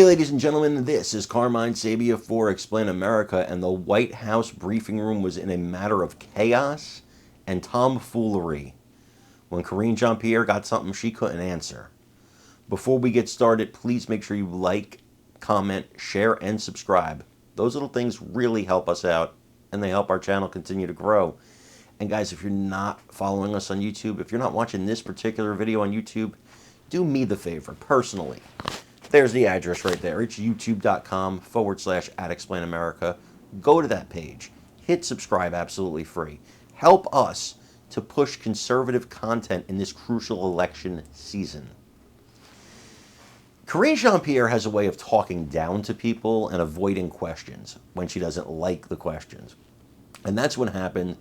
ladies and gentlemen, this is Carmine Sabia for Explain America, and the White House briefing room was in a matter of chaos and tomfoolery when Karine Jean-Pierre got something she couldn't answer. Before we get started, please make sure you like, comment, share, and subscribe. Those little things really help us out, and they help our channel continue to grow. And guys, if you're not following us on YouTube, if you're not watching this particular video on YouTube, do me the favor, personally. There's the address right there. It's youtube.com/@explainamerica. Go to that page. Hit subscribe, absolutely free. Help us to push conservative content in this crucial election season. Karine Jean-Pierre has a way of talking down to people and avoiding questions when she doesn't like the questions. And that's what happened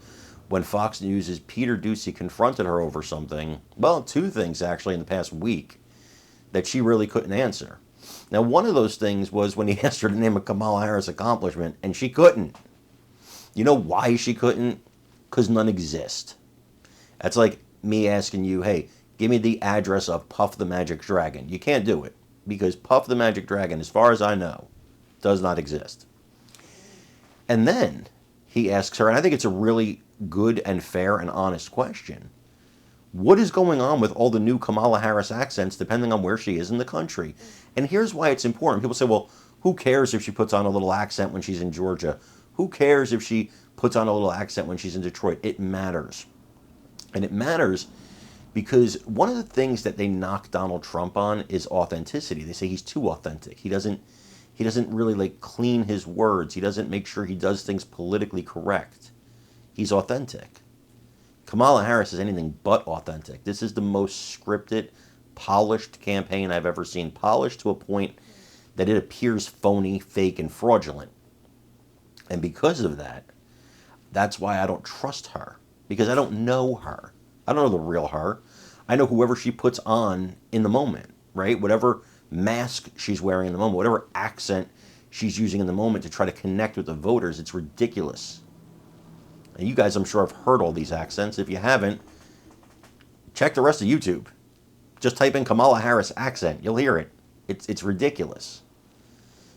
when Fox News' Peter Doocy confronted her over something, well, two things actually in the past week, that she really couldn't answer. Now, one of those things was when he asked her to name a Kamala Harris accomplishment, and she couldn't. You know why she couldn't? Because none exist. That's like me asking you, hey, give me the address of Puff the Magic Dragon. You can't do it, because Puff the Magic Dragon, as far as I know, does not exist. And then he asks her, and I think it's a really good and fair and honest question, what is going on with all the new Kamala Harris accents depending on where she is in the country? And here's why it's important. People say, well, who cares if she puts on a little accent when she's in Georgia? Who cares if she puts on a little accent when she's in Detroit? It matters. And it matters because one of the things that they knock Donald Trump on is authenticity. They say he's too authentic. He doesn't really like clean his words. He doesn't make sure he does things politically correct. He's authentic. Kamala Harris is anything but authentic. This is the most scripted, polished campaign I've ever seen. Polished to a point that it appears phony, fake, and fraudulent. And because of that, that's why I don't trust her. Because I don't know her. I don't know the real her. I know whoever she puts on in the moment, right? Whatever mask she's wearing in the moment, whatever accent she's using in the moment to try to connect with the voters, it's ridiculous. And you guys, I'm sure, have heard all these accents. If you haven't, check the rest of YouTube. Just type in Kamala Harris accent. You'll hear it. It's ridiculous.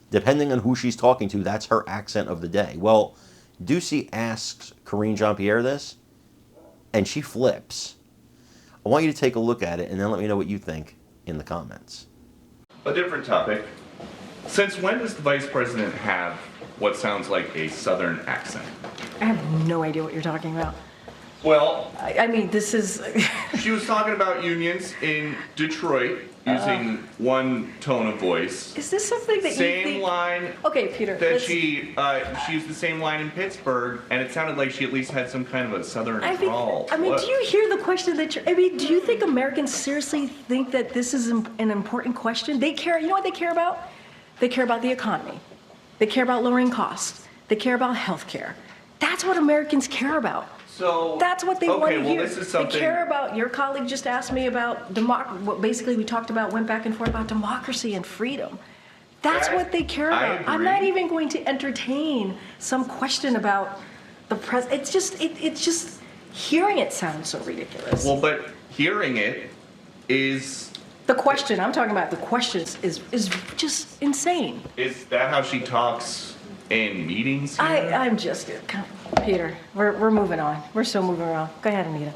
Depending on who she's talking to, that's her accent of the day. Well, Doocy asks Karine Jean-Pierre this, and she flips. I want you to take a look at it, and then let me know what you think in the comments. A different topic. Since when does the Vice President have what sounds like a Southern accent? I have no idea what you're talking about. Well, I mean, this is... she was talking about unions in Detroit using one tone of voice. Is this something that same you think... line. Okay, Peter. That she used the same line in Pittsburgh, and it sounded like she at least had some kind of a Southern drawl. I mean, do you hear the question that you're... I mean, do you think Americans seriously think that this is an important question? They care... You know what they care about? They care about the economy. They care about lowering costs. They care about health care. That's what Americans care about. So that's what they want to hear. This is something... They care about, your colleague just asked me about, what basically we talked about, went back and forth about democracy and freedom. That's what they care about. I'm not even going to entertain some question about the president. It's just, hearing it sounds so ridiculous. Well, but hearing it is... The question, I'm talking about the questions is just insane. Is that how she talks in meetings here? I'm just, Peter, we're moving on. We're still moving around. Go ahead, Anita.